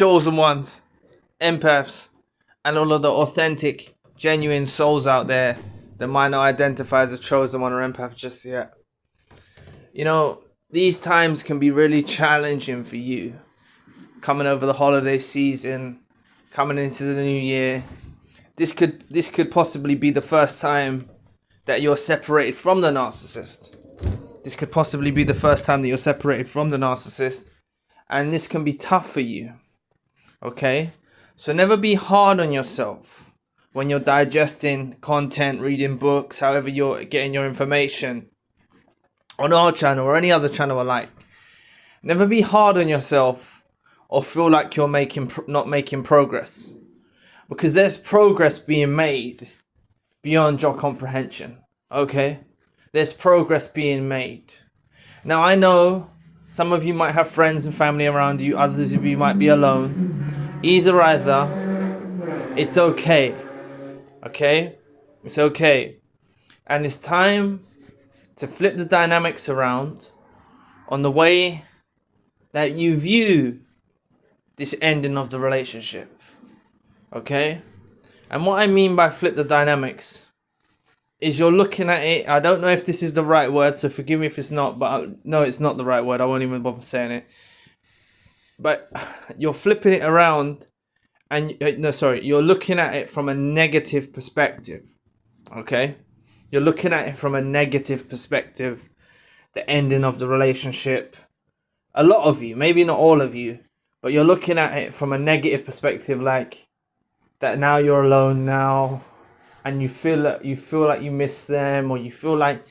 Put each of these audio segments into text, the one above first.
chosen ones, empaths, and all of the authentic, genuine souls out there that might not identify as a chosen one or empath just yet. You know, these times can be really challenging for you. Coming over the holiday season, coming into the new year. This could possibly be the first time that you're separated from the narcissist. This could possibly be the first time that you're separated from the narcissist. And this can be tough for you. Okay? So never be hard on yourself when you're digesting content, reading books, however you're getting your information on our channel or any other channel alike. Never be hard on yourself or feel like you're not making progress. Because there's progress being made beyond your comprehension. Okay? There's progress being made. Now I know some of you might have friends and family around you. Others of you might be alone. Either, it's okay. Okay? It's okay. And it's time to flip the dynamics around on the way that you view this ending of the relationship. Okay? And what I mean by flip the dynamics is you're looking at it. I don't know if this is the right word, so forgive me if it's not, but no, it's not the right word. I won't even bother saying it. But you're flipping it around and you're looking at it from a negative perspective. Okay? You're looking at it from a negative perspective, the ending of the relationship. A lot of you, maybe not all of you, but you're looking at it from a negative perspective, like that now you're alone now. And you feel like you miss them, or you feel like,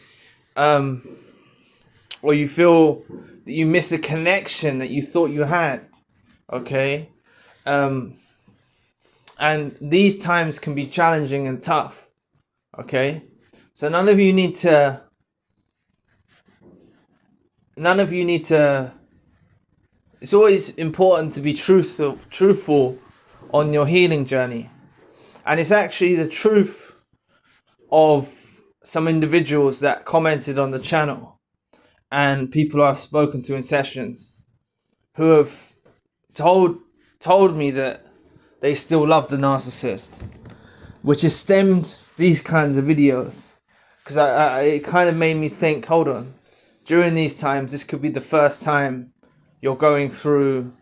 or you feel that you miss the connection that you thought you had. Okay, and these times can be challenging and tough. Okay, so none of you need to. It's always important to be truthful on your healing journey. And it's actually the truth of some individuals that commented on the channel and people I've spoken to in sessions who have told me that they still love the narcissist, which has stemmed these kinds of videos. Because it kind of made me think, hold on, during these times, this could be the first time you're going through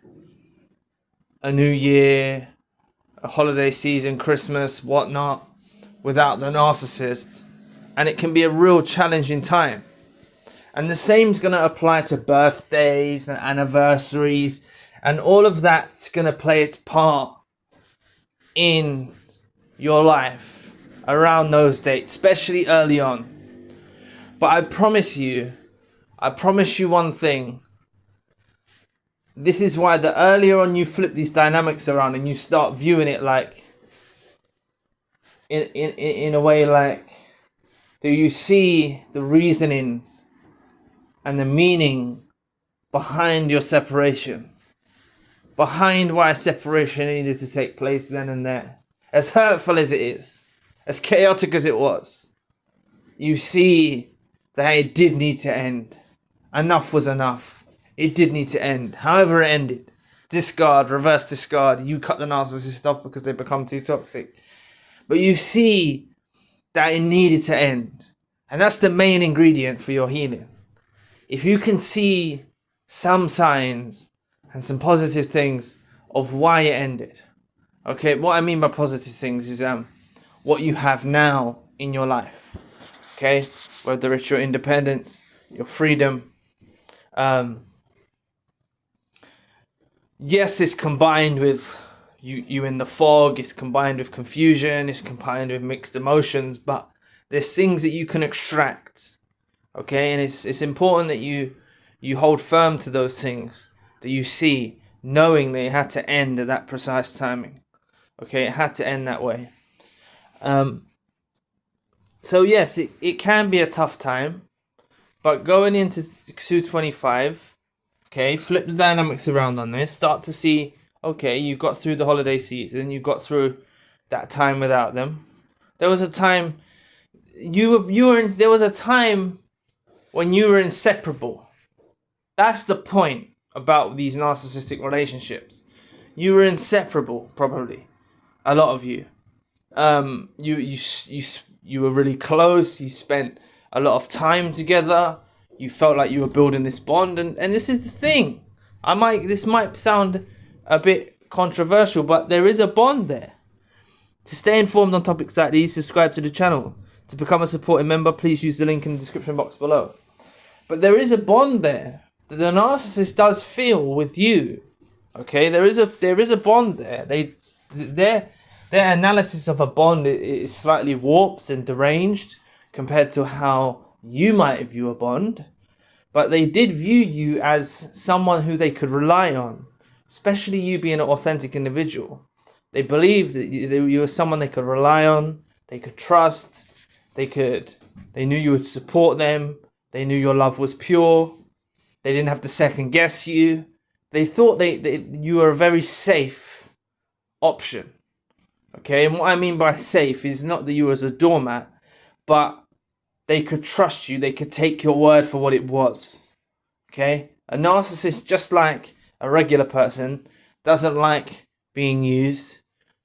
a new year, a holiday season, Christmas, whatnot, without the narcissist. And it can be a real challenging time. And the same's going to apply to birthdays and anniversaries. And all of that's going to play its part in your life around those dates, especially early on. But I promise you one thing. This is why the earlier on you flip these dynamics around and you start viewing it like, in a way like, do you see the reasoning and the meaning behind your separation? Behind why separation needed to take place then and there. As hurtful as it is, as chaotic as it was, you see that it did need to end. Enough was enough. It did need to end. However it ended. Discard, reverse discard. You cut the narcissist off because they become too toxic. But you see that it needed to end. And that's the main ingredient for your healing. If you can see some signs and some positive things of why it ended. Okay, what I mean by positive things is what you have now in your life. Okay, whether it's your independence, your freedom. Yes, it's combined with you in the fog, it's combined with confusion, it's combined with mixed emotions, but there's things that you can extract. Okay, and it's important that you hold firm to those things that you see, knowing that it had to end at that precise timing. Okay, it had to end that way. So yes, it can be a tough time, but going into 225, okay, flip the dynamics around on this. Start to see, okay, you got through the holiday season, you got through that time without them. There was a time there was a time when you were inseparable. That's the point about these narcissistic relationships. You were inseparable, probably. A lot of you. You were really close. You spent a lot of time together. You felt like you were building this bond, and this is the thing. This might sound a bit controversial, but there is a bond there. To stay informed on topics like these, subscribe to the channel. To become a supporting member, please use the link in the description box below. But there is a bond there that the narcissist does feel with you. Okay, there is a bond there. Their analysis of a bond is slightly warped and deranged compared to how you might view a bond. But they did view you as someone who they could rely on, especially you being an authentic individual. They believed that you were someone they could rely on, they could trust, they knew you would support them, they knew your love was pure, they didn't have to second guess you. They thought you were a very safe option. Okay, and what I mean by safe is not that you were as a doormat, but they could trust you, they could take your word for what it was. Okay, a narcissist, just like a regular person, doesn't like being used,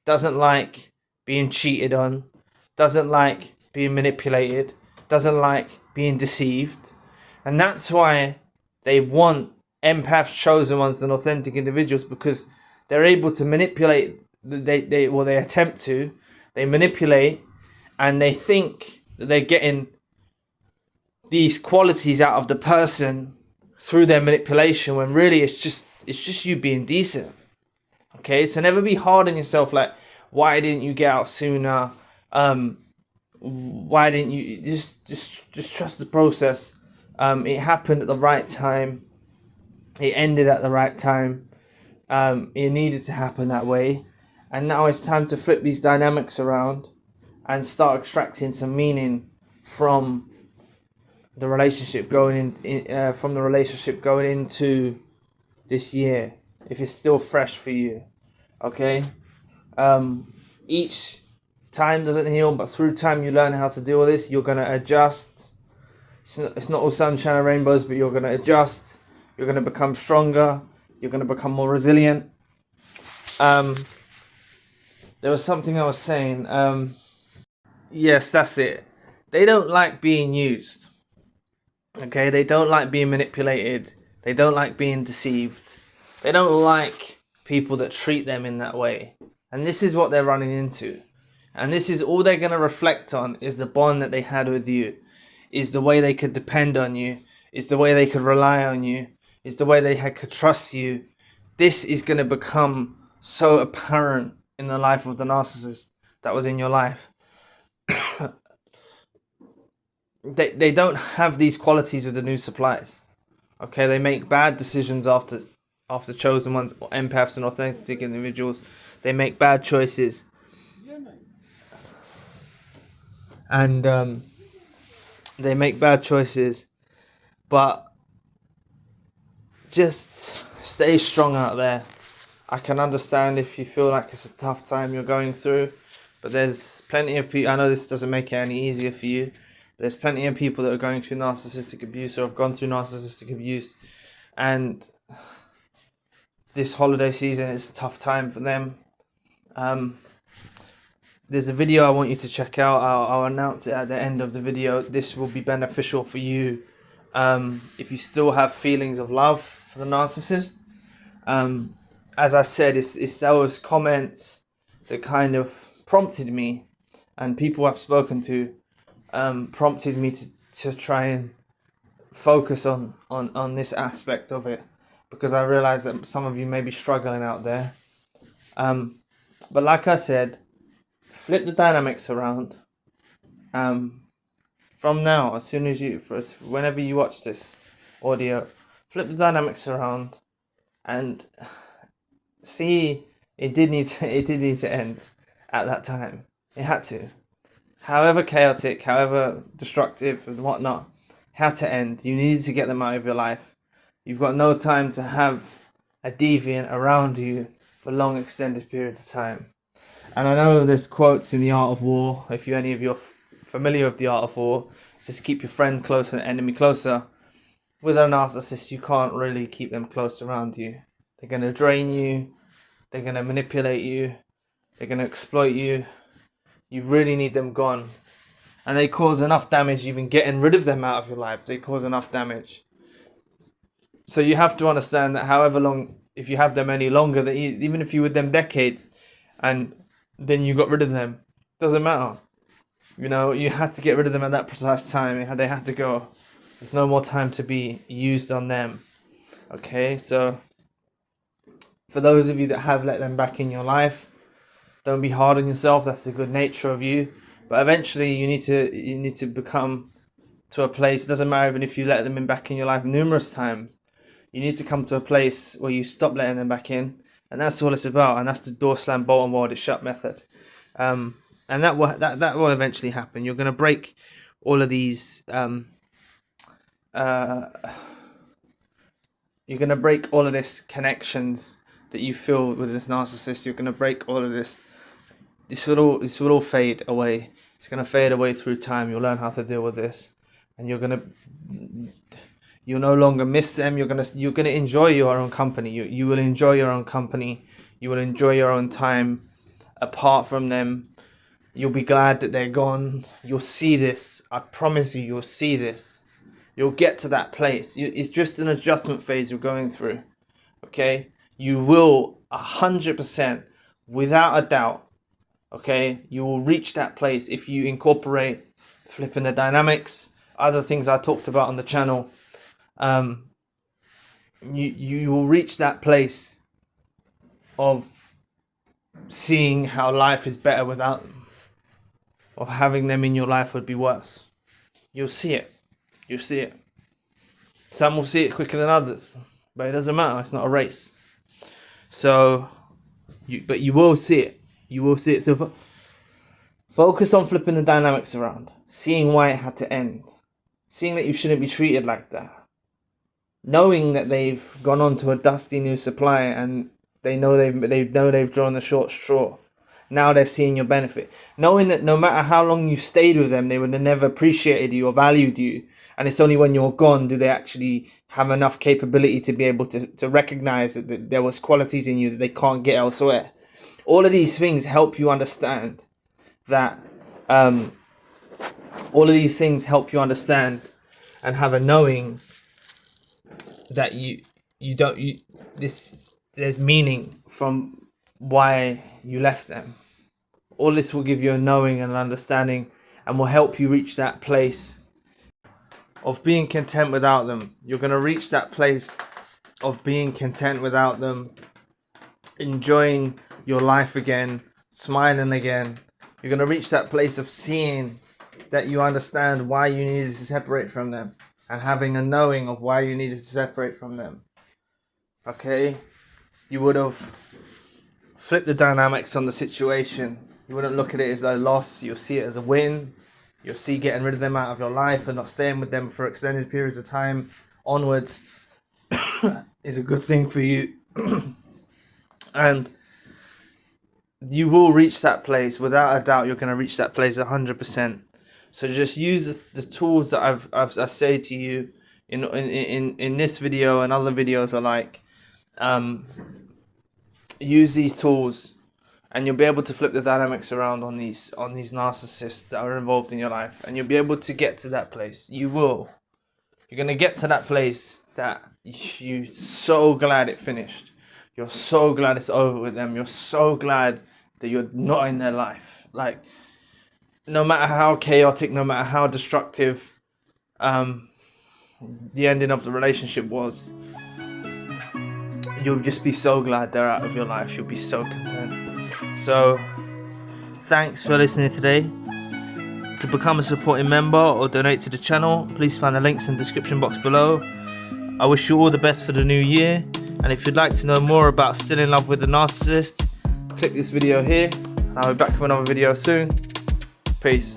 doesn't like being cheated on, doesn't like being manipulated, doesn't like being deceived. And that's why they want empaths, chosen ones, and authentic individuals, because they're able to manipulate. They attempt to. They manipulate, and they think that they're getting these qualities out of the person through their manipulation, when really it's just you being decent. Okay, so never be hard on yourself. Like, why didn't you get out sooner? Why didn't you just trust the process? It happened at the right time. It ended at the right time. It needed to happen that way. And now it's time to flip these dynamics around and start extracting some meaning from the relationship going into this year, if it's still fresh for you. Okay? Each time doesn't heal, but through time you learn how to deal with this. You're going to adjust. It's not all sunshine and rainbows, but you're going to adjust. You're going to become stronger. You're going to become more resilient. There was something I was saying. Yes, that's it. They don't like being used. Okay, they don't like being manipulated. They don't like being deceived. They don't like people that treat them in that way. And this is what they're running into. And this is all they're going to reflect on, is the bond that they had with you, is the way they could depend on you, is the way they could rely on you, is the way they could trust you. This is going to become so apparent in the life of the narcissist that was in your life. They don't have these qualities with the new supplies. Okay, they make bad decisions after chosen ones, or empaths and authentic individuals. They make bad choices. And they make bad choices. But just stay strong out there. I can understand if you feel like it's a tough time you're going through, but there's plenty of people. I know this doesn't make it any easier for you. There's plenty of people that are going through narcissistic abuse or have gone through narcissistic abuse, and this holiday season is a tough time for them. There's a video I want you to check out. I'll announce it at the end of the video. This will be beneficial for you if you still have feelings of love for the narcissist. As I said, it's those comments that kind of prompted me, and people I've spoken to prompted me to try and focus on this aspect of it, because I realize that some of you may be struggling out there. But like I said, flip the dynamics around. From now, as soon as whenever you watch this audio, flip the dynamics around and see it did need to end at that time. It had to. However chaotic, however destructive and whatnot, had to end. You needed to get them out of your life. You've got no time to have a deviant around you for long extended periods of time. And I know there's quotes in The Art of War. If any of you are familiar with The Art of War, just keep your friend closer and enemy closer. With a narcissist, you can't really keep them close around you. They're going to drain you. they're going to manipulate you, they're going to exploit you. You really need them gone. And they cause enough damage, even getting rid of them out of your life. They cause enough damage. So you have to understand that however long, if you have them any longer, that even if you were with them decades and then you got rid of them, doesn't matter. You know, you had to get rid of them at that precise time. They had to go. There's no more time to be used on them. Okay, so for those of you that have let them back in your life, don't be hard on yourself. That's the good nature of you. But eventually you need to become to a place. It doesn't matter even if you let them in back in your life numerous times. You need to come to a place where you stop letting them back in, and that's all it's about. And that's the door slam, bolt and ward it shut method. And that will eventually happen. You're going to break all of these. You're going to break all of this connections that you feel with this narcissist. You're going to break all of this. This will all fade away. It's going to fade away through time. You'll learn how to deal with this, and you'll no longer miss them. You're gonna enjoy your own company. You will enjoy your own company. You will enjoy your own time apart from them. You'll be glad that they're gone. You'll see this. I promise you, you'll see this. You'll get to that place. It's just an adjustment phase you're going through. Okay? You will 100%, without a doubt, okay, you will reach that place if you incorporate flipping the dynamics, other things I talked about on the channel. You will reach that place of seeing how life is better without them, or having them in your life would be worse. You'll see it. You'll see it. Some will see it quicker than others, but it doesn't matter. It's not a race. So, but you will see it. You will see it. So focus on flipping the dynamics around, seeing why it had to end, seeing that you shouldn't be treated like that, knowing that they've gone on to a dusty new supply and they know they've drawn the short straw. Now they're seeing your benefit, knowing that no matter how long you stayed with them, they would have never appreciated you or valued you. And it's only when you're gone do they actually have enough capability to be able to recognize that there was qualities in you that they can't get elsewhere. All of these things help you understand that. All of these things help you understand and have a knowing that there's meaning from why you left them. All this will give you a knowing and an understanding, and will help you reach that place of being content without them. You're going to reach that place of being content without them, enjoying your life again, smiling again. You're going to reach that place of seeing that you understand why you needed to separate from them, and having a knowing of why you needed to separate from them. Okay? You would have flipped the dynamics on the situation. You wouldn't look at it as a loss. You'll see it as a win. You'll see getting rid of them out of your life and not staying with them for extended periods of time onwards is a good thing for you. And you will reach that place. Without a doubt, you're going to reach that place 100%. So just use the tools that I say to you in this video and other videos alike. Use these tools, and you'll be able to flip the dynamics around on these narcissists that are involved in your life, and you'll be able to get to that place. You will. You're going to get to that place that you're so glad it finished. You're so glad it's over with them. You're so glad that you're not in their life. Like, no matter how chaotic, no matter how destructive the ending of the relationship was, you'll just be so glad they're out of your life. You'll be so content. So, thanks for listening today. To become a supporting member or donate to the channel, please find the links in the description box below. I wish you all the best for the new year. And if you'd like to know more about Still in Love with the Narcissist, click this video here. I'll be back with another video soon. Peace.